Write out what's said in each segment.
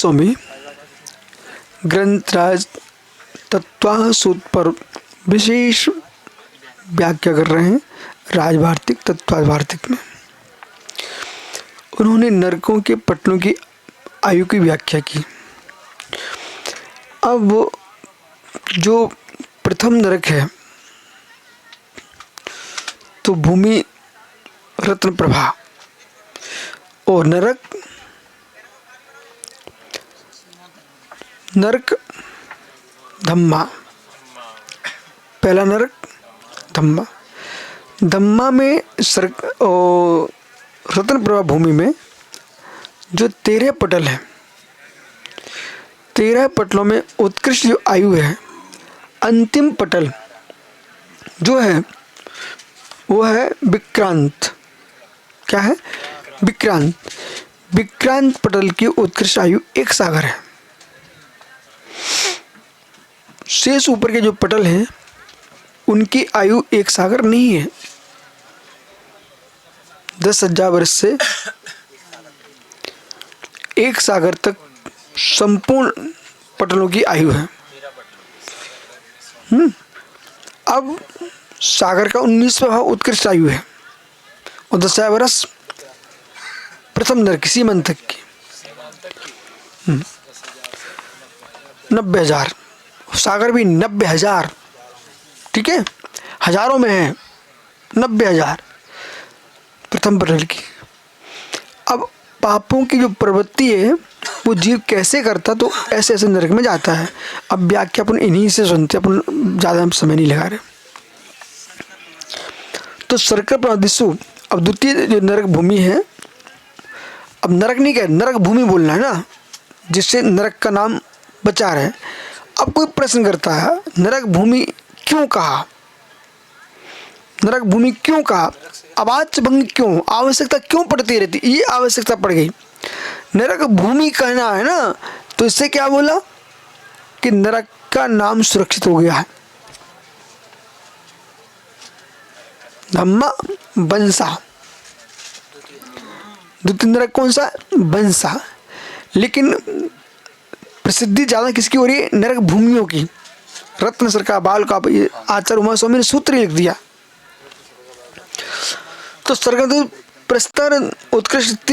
स्वामी ग्रंथराज तत्वासूत्र पर विशेष व्याख्या कर रहे हैं। राजवार्तिक तत्वार्तिक में उन्होंने नरकों के पटलों की आयु की व्याख्या की। अब जो प्रथम नरक है तो भूमि रत्न प्रभा और नरक धम्मा। पहला नरक धम्मा। धम्मा में रत्न प्रभा भूमि में जो 13 पटल है, 13 पटलों में उत्कृष्ट जो आयु है, अंतिम पटल जो है वो है विक्रांत। क्या है? विक्रांत। विक्रांत पटल की उत्कृष्ट आयु 1 सागर है। शेष ऊपर के जो पटल हैं उनकी आयु 1 सागर नहीं है। 10,000 वर्ष से 1 सागर तक संपूर्ण पटलों की आयु है। अब सागर का 19वां भाव उत्कृष्ट आयु है और 10,000 वर्ष प्रथम नरक सीमंतक की 90,000। सागर भी 90,000। ठीक है, हजारों में है 90,000 प्रथम पटल की। अब पापों की जो प्रवृत्ति है वो जीव कैसे करता, तो ऐसे ऐसे नरक में जाता है। अब व्याख्या अपन इन्हीं से सुनते, अपन ज़्यादा समय नहीं लगा रहे। तो सर्कर प्रादिशु, अब द्वितीय जो नरक भूमि है, अब नरक नहीं कह, नरक भूमि बोलना है ना, जिससे नरक का नाम बचा रहे। अब कोई प्रश्न करता है नरक भूमि क्यों कहा, नरक भूमि क्यों कहा, आवाज भंग क्यों, आवश्यकता क्यों पड़ती रहती, ये आवश्यकता पड़ गई। नरक भूमि कहना है ना, तो इससे क्या बोला कि नरक का नाम सुरक्षित हो गया है। धम्मा बंसा, द्वितीय नरक कौन सा? बंसा। लेकिन प्रसिद्धि ज्यादा किसकी हो रही है? नरक भूमियों की। रत्न सर का बाल का आचार्य उमा स्वामी ने सूत्र लिख दिया। तो सर्ग प्रस्तर उत्कृष्ट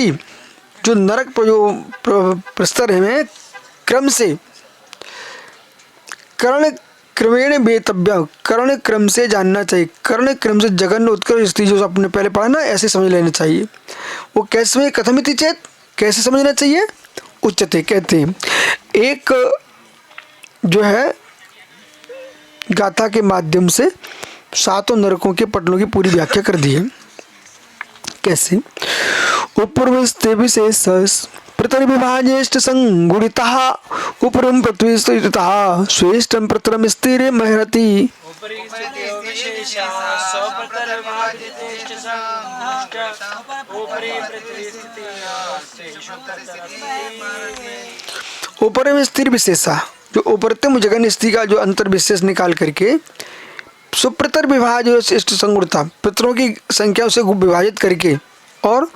जो नरक पर जो प्रस्तर है क्रम से कर्ण क्रमेण वेतव्य, कर्ण क्रम से जानना चाहिए। कर्ण क्रम से जगन्य उत्कृष्ट जो आपने पहले पढ़ा ना, ऐसे समझ लेना चाहिए। वो कैसे कथमिति चेत, कैसे समझना चाहिए? उच्चते कहते हैं। एक जो है गाथा के माध्यम से 7 नरकों के पटलों की पूरी व्याख्या कर दी है। कैसे? उपपूर्वस्ते विशेष प्रतर्विभाज्येष्ट संगुणितः उपरम पृथ्वी स्थितः श्रेष्ठं प्रतरम स्थिर महरति। ऊपर में स्थिर विशेषा, जो उपरतम जगन स्थिति का जो अंतर विशेष निकाल करके सुप्रतर विभाज इष्ट संगुणता, पितरों की संख्या से विभाजित करके और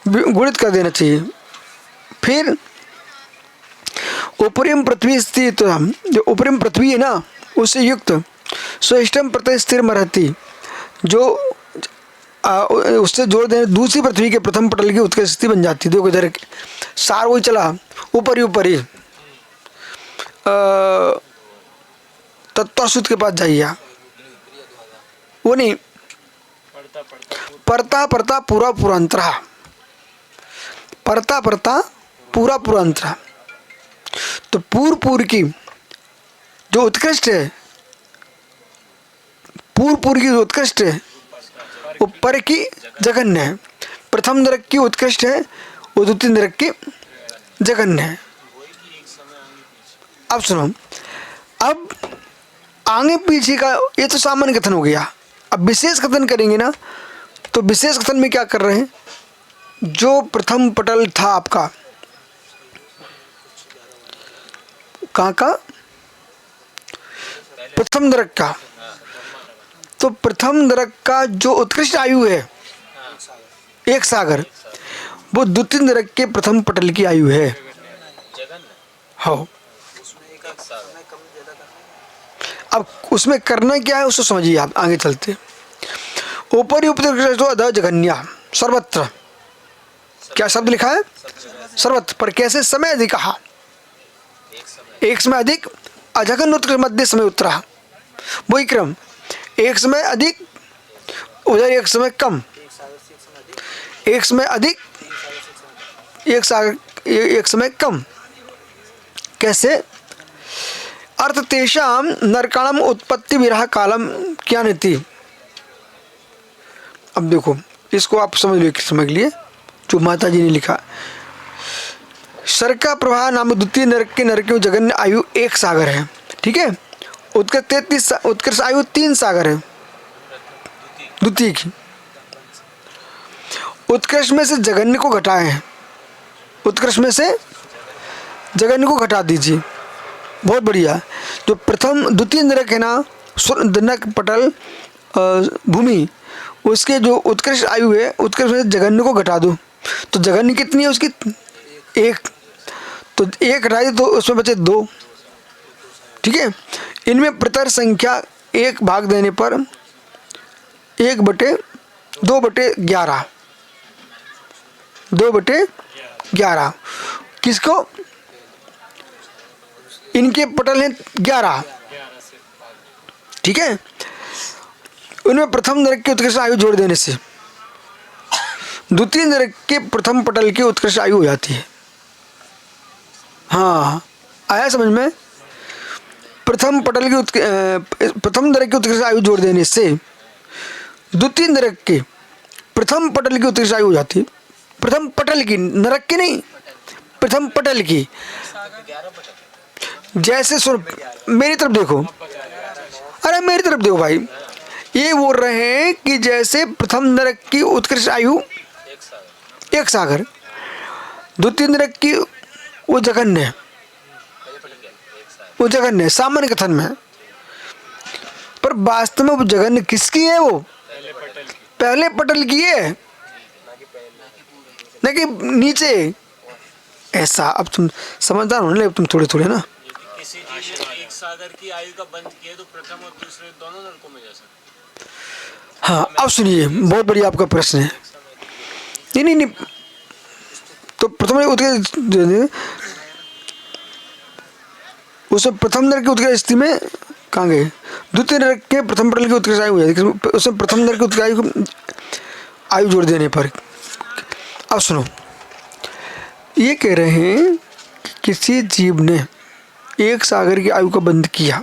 गुणित कर देना चाहिए। फिर उपरिम पृथ्वी स्थित, जो उपरिम पृथ्वी है ना उससे युक्त स्वेष्टम प्रत्यय स्थिर महरति, जो उससे जोड़ देने दूसरी पृथ्वी के प्रथम पटल की उत्कृष्ट स्थिति बन जाती है। देखो इधर सार वही चला, ऊपर ही तत्वासूत्र के पास जाइए, वो नहीं, परता परता पूरा पुरांतरा, परता परता पूरा पुरांतरा। तो पूर्व की जो उत्कृष्ट है, पूर्व की जो उत्कृष्ट है वो पर की जघन्य है। प्रथम नरक की उत्कृष्ट है, वो द्वितीय नरक की जघन्य है। अब सुनो, अब आगे पीछे का ये तो सामान्य कथन हो गया। अब विशेष कथन करेंगे ना, तो विशेष कथन में क्या कर रहे हैं? जो प्रथम पटल था आपका, कहाँ का? प्रथम नरक का। तो प्रथम नरक का जो उत्कृष्ट आयु है 1 सागर, वो द्वितीय नरक के प्रथम पटल की आयु है। हो। अब उसमें करना क्या है उसको समझिए आप, आगे चलते। ऊपरी उपदृष्टो अधः जघन्या सर्वत्र, क्या शब्द लिखा है? सर्वत्र। पर कैसे? समय अधिक, एक समय अधिक, अजघन उत्कृष्ट मध्य समय उत्तरा, वही क्रम, एक समय अधिक, उधर एक समय कम, एक समय अधिक, एक समय कम। कैसे? अर्थ तेषाम नरकाणाम उत्पत्ति विरह कालम क्या नीति। अब देखो इसको आप समझ लिए जो माता जी ने लिखा। शर्का प्रभा नाम द्वितीय नरक के नरकों जगन्य आयु एक सागर है, ठीक है। उत्कर्ष 33, उत्कर्ष आयु 3 सागर है द्वितीय की। उत्कर्ष में से जगन्य को घटाए हैं, उत्कर्ष में से जगन्य को घटा दीजिए, बहुत बढ़िया। जो प्रथम द्वितीय नरक है ना, नरक पटल भूमि, उसके जो उत्कृष्ट आयु है, उत्कृष्ट में जगन्य को घटा दो तो जगन्य कितनी है उसकी? 1, तो 1 घटाई तो उसमें बचे 2, ठीक है। इनमें प्रतर संख्या 1 भाग देने पर 1/2/11, 2/11 किसको? इनके पटल हैं 11, ठीक है। उनमें प्रथम नरक की उत्कृष्ट आयु जोड़ देने से द्वितीय नरक के प्रथम पटल की उत्कृष्ट आयु हो जाती है। हाँ, आया समझ में? प्रथम नरक की उत्कृष्ट आयु जोड़ देने से द्वितीय नरक के प्रथम पटल की उत्कृष्ट आयु हो जाती है। प्रथम पटल की, नरक की नहीं, प्रथम पटल की। जैसे सुन, मेरी तरफ देखो, अरे मेरी तरफ देखो भाई, ये बोल रहे हैं कि जैसे प्रथम नरक की उत्कृष्ट आयु 1 सागर, द्वितीय नरक की वो जघन्य, वो जघन्य सामान्य कथन में। पर वास्तव में वो जघन्य किसकी है? वो पहले पटल की है, न कि नीचे। ऐसा अब तुम समझदार होने लगे तुम थोड़े थोड़े ना। किसी चीज में 1 सागर की आयु का बंध किया तो प्रथम और दूसरे दोनों नरकों में जा सकते। हाँ, अब सुनिए, बहुत बढ़िया आपका प्रश्न है। नहीं, तो प्रथम उसमें प्रथम नरक की उत्कृष्ट स्थिति में कहाँ गए? द्वितीय नरक के प्रथम पटल की उत्कृष्ट आयु हो जाती है, उसमें प्रथम नरक की उत्कृष्ट आयु जोड़ देने पर। अब सुनो, ये कह रहे हैं कि किसी जीव ने 1 सागर की आयु का बंध किया,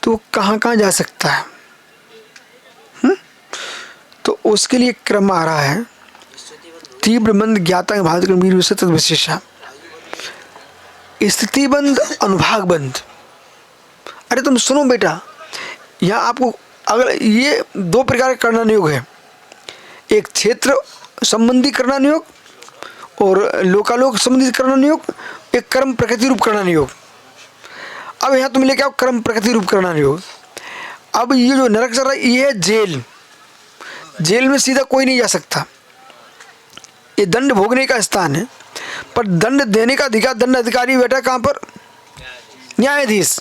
तो कहाँ कहाँ जा सकता है? तो उसके लिए क्रम आ रहा है, तीव्र बंध, ज्ञाता भाग विशेषा, स्थिति बंध, अनुभाग बंध। अरे तुम सुनो बेटा, यहाँ आपको अगर ये 2 प्रकार का करना नियोग है, एक क्षेत्र संबंधी करना नियोग और लोकालोक संबंधी करना नियोग, एक कर्म प्रकृति रूप करना नियोग। अब यहाँ तुम लेके आओ कर्म प्रकृति रूप करना नियोग। अब ये जो नरक चल रहा है ये है जेल, जेल में सीधा कोई नहीं जा सकता, ये दंड भोगने का स्थान है। पर दंड देने का अधिकार, दंड अधिकारी बैठा कहाँ पर? न्यायाधीश।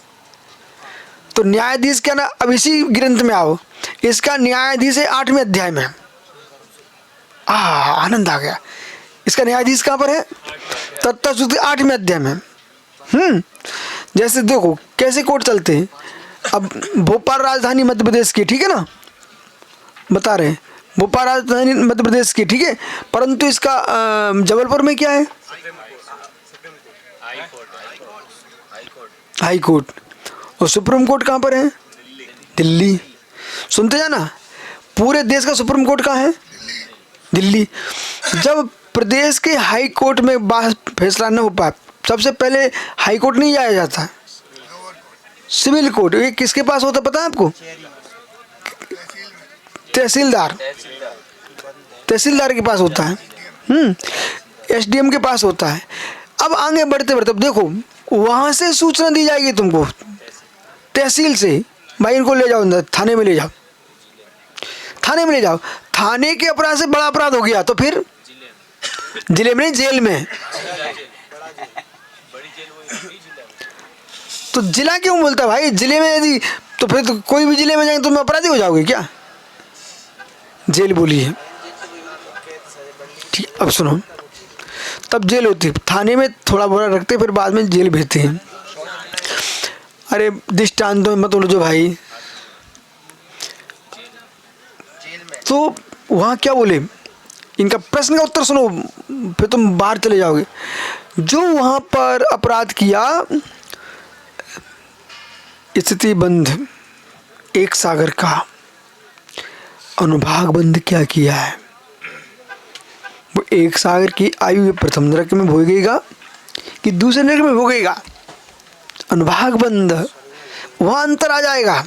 तो न्यायाधीश क्या ना, अब इसी ग्रंथ में आओ, इसका न्यायाधीश है 8वें अध्याय में। आनंद आ गया। इसका न्यायाधीश कहाँ पर है? तत्वश्रुति 8वें अध्याय में। जैसे देखो कैसे कोर्ट चलते हैं। अब भोपाल राजधानी मध्य प्रदेश की, ठीक है ना, बता रहे हैं भोपाल राजधानी मध्य प्रदेश की, ठीक है। परंतु इसका जबलपुर में क्या है? High court. और सुप्रीम कोर्ट कहाँ पर है? दिल्ली। सुनते जाना, पूरे देश का सुप्रीम कोर्ट कहाँ है? दिल्ली। जब प्रदेश के हाई कोर्ट में बात फैसला न हो पाए, सबसे पहले हाई कोर्ट नहीं जाया जाता, सिविल कोर्ट। ये किसके पास होता पता है आपको? तहसीलदार के पास होता है, एसडीएम के पास होता है। अब आगे बढ़ते बढ़ते देखो, वहां से सूचना दी जाएगी तुमको तहसील से, भाई इनको ले जाओ अंदर, थाने में ले जाओ, थाने में ले जाओ। थाने के अपराध से बड़ा अपराध हो गया तो फिर जिले में नहीं, जेल में। बड़ी जेल वही होती है जिला में। तो जिला क्यों बोलता है भाई? जिले में यदि तो फिर तो कोई भी जिले में जाएंगे तो तुम अपराधी हो जाओगे क्या? जेल बोली है। ठीक, अब सुनो, तब जेल होती है, थाने में थोड़ा बोरा रखते फिर बाद में जेल भेजते हैं। अरे दृष्टांत मत उलझो भाई। तो वहाँ क्या बोले, इनका प्रश्न का उत्तर सुनो, फिर तुम बाहर चले जाओगे। जो वहाँ पर अपराध किया, स्थिति बंध एक सागर का, अनुभाग बंद क्या किया है? वो एक सागर की आयु ये प्रथम नरक में भोगेगा कि दूसरे नरक में भोगेगा? अनुभाग बंद, वहाँ अंतर आ जाएगा।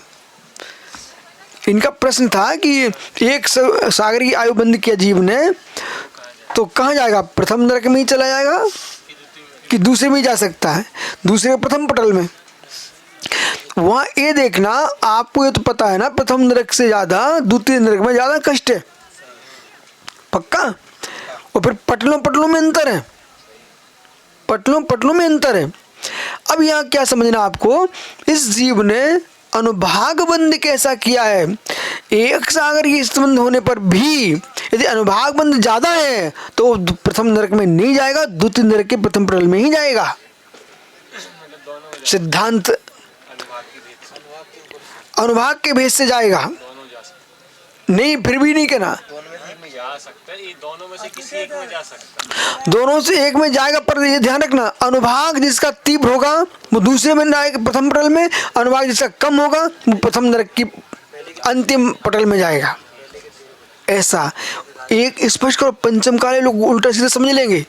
इनका प्रश्न था कि एक सागर की आयु बंद किया जीव ने तो कहाँ जाएगा? प्रथम नरक में ही चला जाएगा कि दूसरे में ही जा सकता है? दूसरे प्रथम पटल में। वहाँ ये देखना, आपको ये तो पता है ना, प्रथम नरक से ज़्यादा द्वितीय नरक में ज़्यादा कष्ट है, पक्का। और फिर पटलों में अंतर है, पटलों में अंतर है। अब यहाँ क्या समझना आपको, इस जीव ने अनुभाग बंद कैसा किया है? एक सागर की संबंध होने पर भी यदि अनुभाग बंद ज़्यादा है तो प्रथम नरक में नहीं जाएगा, द्वितीय नरक के प्रथम पटल में ही जाएगा। सिद्धांत अनुभाग के भेद से जाएगा, नहीं फिर भी नहीं कहना जा सकता है, ये दोनों में से किसी एक में जा सकता है। दोनों से एक में जाएगा, पर ये ध्यान रखना, अनुभाग जिसका तीव्र होगा वो दूसरे में जाएगा प्रथम पटल में, अनुभाग जिसका कम होगा वो प्रथम नरक की अंतिम पटल में जाएगा। ऐसा एक स्पष्ट और पंचम काले लोग उल्टा सीधा समझ लेंगे।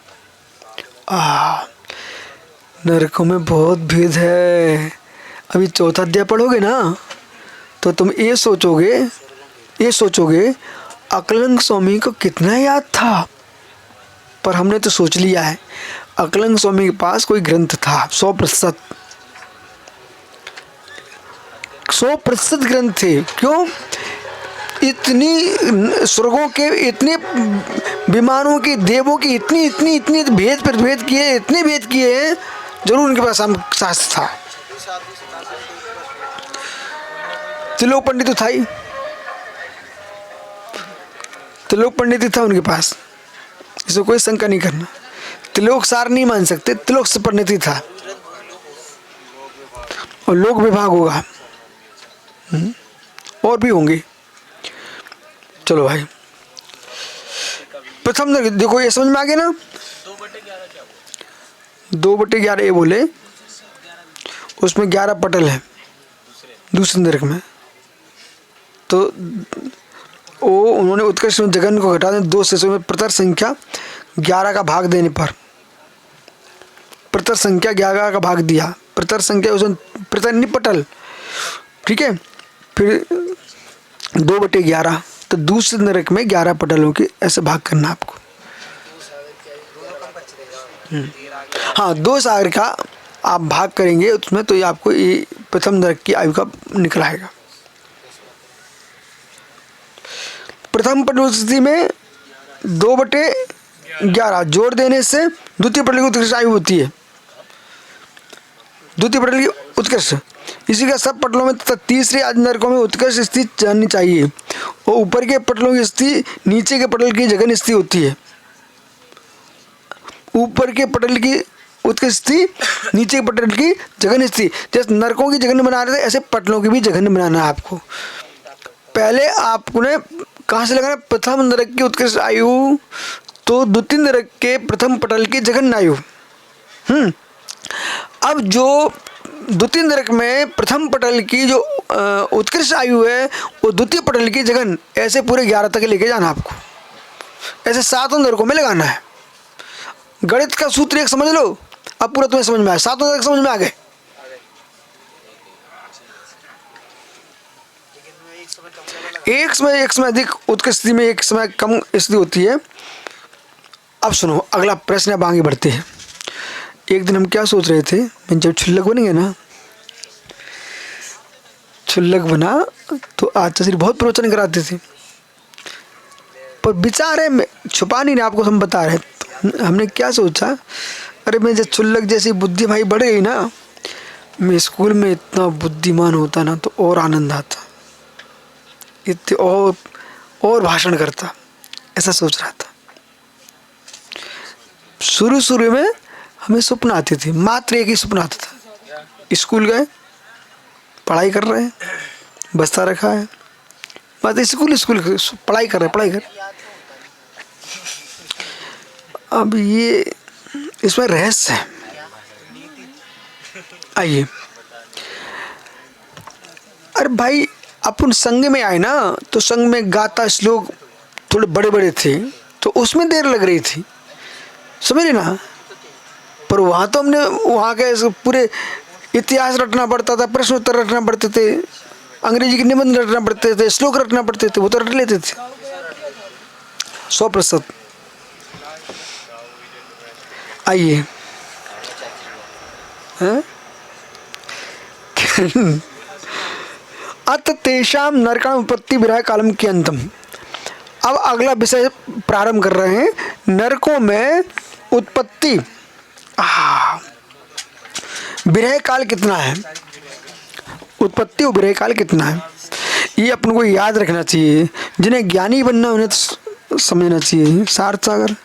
नरकों में बहुत भेद है। अभी चौथा अध्याय पढ़ोगे ना तो तुम ये सोचोगे अकलंग स्वामी को कितना याद था, पर हमने तो सोच लिया है। अकलंग स्वामी के पास कोई ग्रंथ था, 100% ग्रंथ थे। क्यों? इतनी स्वर्गों के, इतने विमानों के, देवों की इतनी भेद पर भेद किए, इतने भेद किए हैं, जरूर उनके पास शास्त्र था। त्रिलोक पंडित तो था ही, त्रिलोक पंडित था उनके पास, इसमें कोई शंका नहीं करना। त्रिलोक सार नहीं मान सकते, त्रिलोक से पंडित ही था। और लोक विभाग होगा, और भी होंगे। चलो भाई, प्रथम नरक देखो, ये समझ में आ गया ना। 2/11 ये बोले, उसमें 11 पटल है दूसरे नरक में। तो वो उन्होंने उत्कृष्ट जगन को घटा दें 2 शेषों में प्रतर संख्या 11 का भाग देने पर, प्रतर संख्या 11 का भाग दिया। प्रतर संख्या उसमें प्रतर नहीं पटल, ठीक है। फिर 2/11, तो दूसरे नरक में 11 पटलों के ऐसे भाग करना आपको। हाँ, 2 सागर का आप भाग करेंगे उसमें, तो ये आपको ये प्रथम नरक की आयु का निकल आएगा। प्रथम पटल स्थिति में 2/11 जोड़ देने से द्वितीय पटल की उत्कृष्ट आयु होती है। द्वितीय पटल की उत्कृष्ट, इसी का सब पटलों में तथा तीसरे आदि नरकों में उत्कृष्ट स्थिति जाननी चाहिए। और ऊपर के पटलों की स्थिति नीचे के पटल की जगन स्थिति होती है। ऊपर के पटल की उत्कृष्ट स्थिति, नीचे के पटल की जगन स्थिति। जैसे नरकों की जगन बना रहे थे, ऐसे पटलों की भी जगन बनाना है आपको। पहले आपने कहाँ से लगाना? प्रथम नरक की उत्कृष्ट आयु तो द्वितीय नरक के प्रथम पटल की जघन्य आयु। अब जो द्वितीय नरक में प्रथम पटल की जो उत्कृष्ट आयु है वो द्वितीय पटल की जघन, ऐसे पूरे 11 तक लेके जाना आपको। ऐसे 7 नरकों में लगाना है। गणित का सूत्र एक समझ लो, अब पूरा तुम्हें समझ में आया। 7 नरक समझ में आ गए। एक समय अधिक उत्कृष्ट स्थिति में, एक समय कम स्थिति होती है। अब सुनो, अगला प्रश्न अब आगे बढ़ते हैं। एक दिन हम क्या सोच रहे थे, मैं जब क्षुल्लक बनेंगे ना, क्षुल्लक बना तो आचार्य श्री बहुत प्रवचन कराते थे, पर विचार है छुपा नहीं रहे, आपको हम बता रहे। तो हमने क्या सोचा, अरे मैं जब क्षुल्लक जैसी बुद्धि भाई बढ़ गई ना, मैं स्कूल में इतना बुद्धिमान होता ना तो और आनंद आता, इतने और भाषण करता, ऐसा सोच रहा था। शुरू में हमें सपना आते थे, मात्र एक ही सपना आता था, स्कूल गए, पढ़ाई कर रहे हैं, बस्ता रखा है, बस स्कूल पढ़ाई कर रहे हैं। अब ये इसमें रहस्य है। आइए, अरे भाई अपन संग में आए ना, तो संग में गाता श्लोक थोड़े बड़े बड़े थे तो उसमें देर लग रही थी, समझ रहे ना। पर वहाँ तो हमने वहाँ के पूरे इतिहास रटना पड़ता था, प्रश्न उत्तर रटना पड़ते थे, अंग्रेजी के निबंध रटना पड़ते थे, श्लोक रटना पड़ते थे, वो तो रट लेते थे 100%। आइए, अत तेषाम नरकाण उत्पत्ति विरह कालम के अंतम। अब अगला विषय प्रारंभ कर रहे हैं, नरकों में उत्पत्ति विरह काल कितना है, उत्पत्ति और विरह काल कितना है, ये अपन को याद रखना चाहिए। जिन्हें ज्ञानी बनना उन्हें तो समझना चाहिए। सार्थ सागर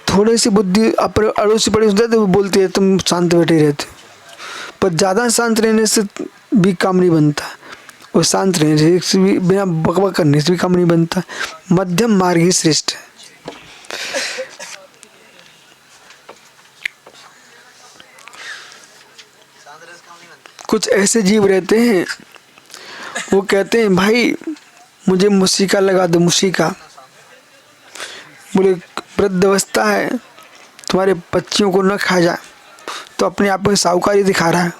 थोड़ी सी बुद्धि अड़ोसी पड़ोसी होते तो बोलते हैं तुम शांत बैठे रहते, पर ज़्यादा शांत रहने से भी काम नहीं बनता, और शांत रहने से भी, बिना बकबक करने से भी काम नहीं बनता। मध्यम मार्ग ही श्रेष्ठ है। कुछ ऐसे जीव रहते हैं, वो कहते हैं भाई मुझे मूसिका लगा दो, मूसिका। बोले वृद्धावस्था है, तुम्हारे बच्चियों को न खा जाए, तो अपने आप में साहूकारी दिखा रहा है।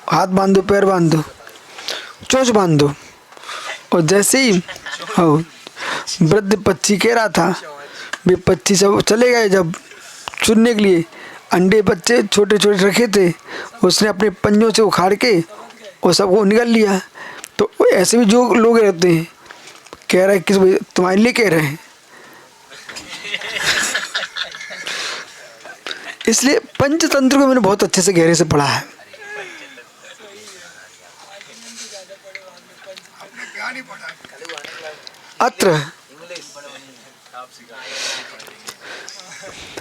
हाथ बांध दो, पैर बांध दो, चोंच बांध दो, और जैसे ही वृद्ध पक्षी कह रहा था, वे पक्षी सब चले गए। जब चुनने के लिए अंडे बच्चे छोटे छोटे रखे थे, उसने अपने पंजों से उखाड़ के वो सबको निगल लिया। तो ऐसे भी जो लोग रहते हैं, कह रहे हैं किस तुम्हारे लिए कह रहे हैं। इसलिए पंचतंत्र को मैंने बहुत अच्छे से गहरे से पढ़ा है। अत्र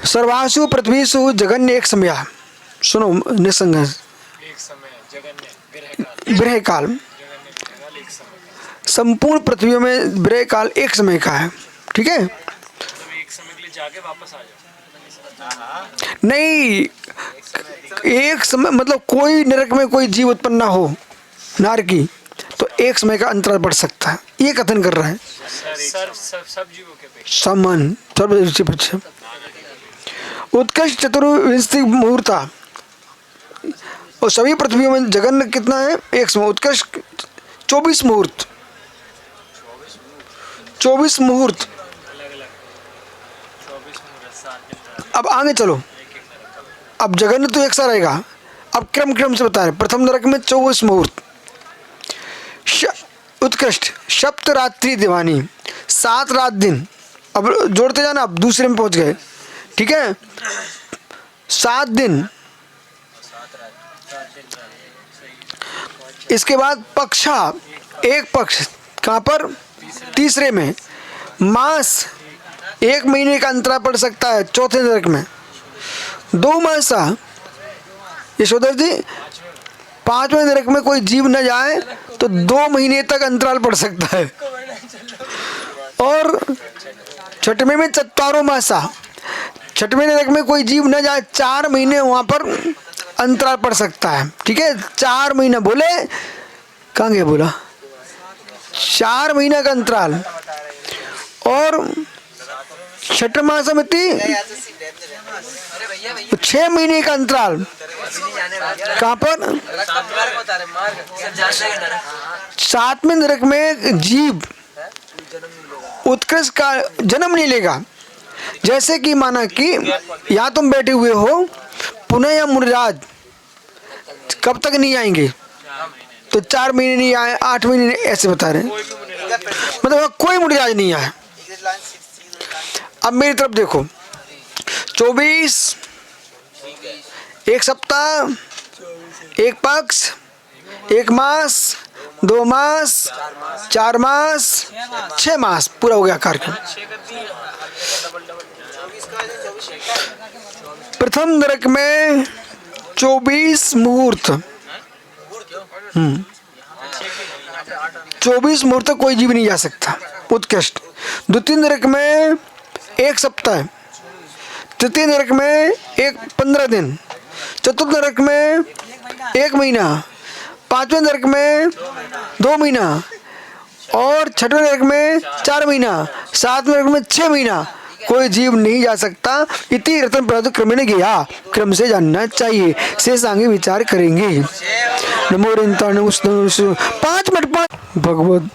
सर्वासु पृथ्वीषु जगन्य एक समय, सुनो निसंग, विरह काल संपूर्ण पृथ्वी में विरह काल एक समय का है, ठीक है। एक समय के लिए जाके वापस आ जाओ। नहीं, एक समय मतलब कोई नरक में कोई जीव उत्पन्न ना हो नारकी, तो एक समय का अंतराल बढ़ सकता है, ये कथन कर रहा है। सब जीवों के अपेक्षा समान सर्व उत्कृष्ट चतुर्विंशति मुहूर्ता, और सभी पृथ्वी में जगन कितना है, एक समय उत्कृष्ट 24 मुहूर्त, 24 मुहूर्त। अब आगे चलो, अब जगन तो एक सा रहेगा। अब क्रम से बता रहे, प्रथम नरक में 24 मुहूर्त, उत्कृष्ट सप्त रात्रि दिवानी, 7 रात दिन। अब जोड़ते जाना, अब दूसरे में पहुंच गए, ठीक है। 7 दिन, इसके बाद पक्षा, एक पक्ष कहाँ पर, तीसरे में। मास, 1 महीने का अंतराल पड़ सकता है चौथे नरक में। 2 मासा, यशोधर जी, 5वें नरक में कोई जीव न जाए तो 2 महीने तक अंतराल पड़ सकता है। और 6वें में चत्वारो मासा, 6वें नरक में कोई जीव न जाए, 4 महीने वहाँ पर अंतराल पड़ सकता है, ठीक है। 4 महीना बोले, कहाँ गया बोला, 4 महीने का अंतराल। और 6 मास में 6 महीने का अंतराल, कहाँ पर, 7वें नरक में जीव उत्कृष्ट का जन्म नहीं लेगा। जैसे कि माना कि यहाँ तुम बैठे हुए हो, पुनः या मुनिराज कब तक नहीं आएंगे, तो 4 महीने नहीं आए, 8 महीने नहीं, ऐसे बता रहे हैं। मतलब कोई मुनिराज नहीं आया। अब मेरी तरफ देखो, 24 एक सप्ताह, एक पक्ष, एक मास, 2 मास, 4 मास, 6 मास, पूरा हो गया कार्यक्रम। प्रथम नरक में 24 मुहूर्त, 24 मुहूर्त तक कोई जीव नहीं जा सकता, उत्कृष्ट। द्वितीय नरक में 1 सप्ताह, तृतीय नरक में 15 दिन, चतुर्थ नरक में 1 महीना, पांचवें नरक में 2 महीना और छठवें नरक में 4 महीना, सातवें नरक में 6 महीना कोई जीव नहीं जा सकता। इति रत्न प्रदत्त क्रमेण गया, क्रम से जानना चाहिए। शेष आगे विचार करेंगे। नमो 5 मिनट 5 भगवत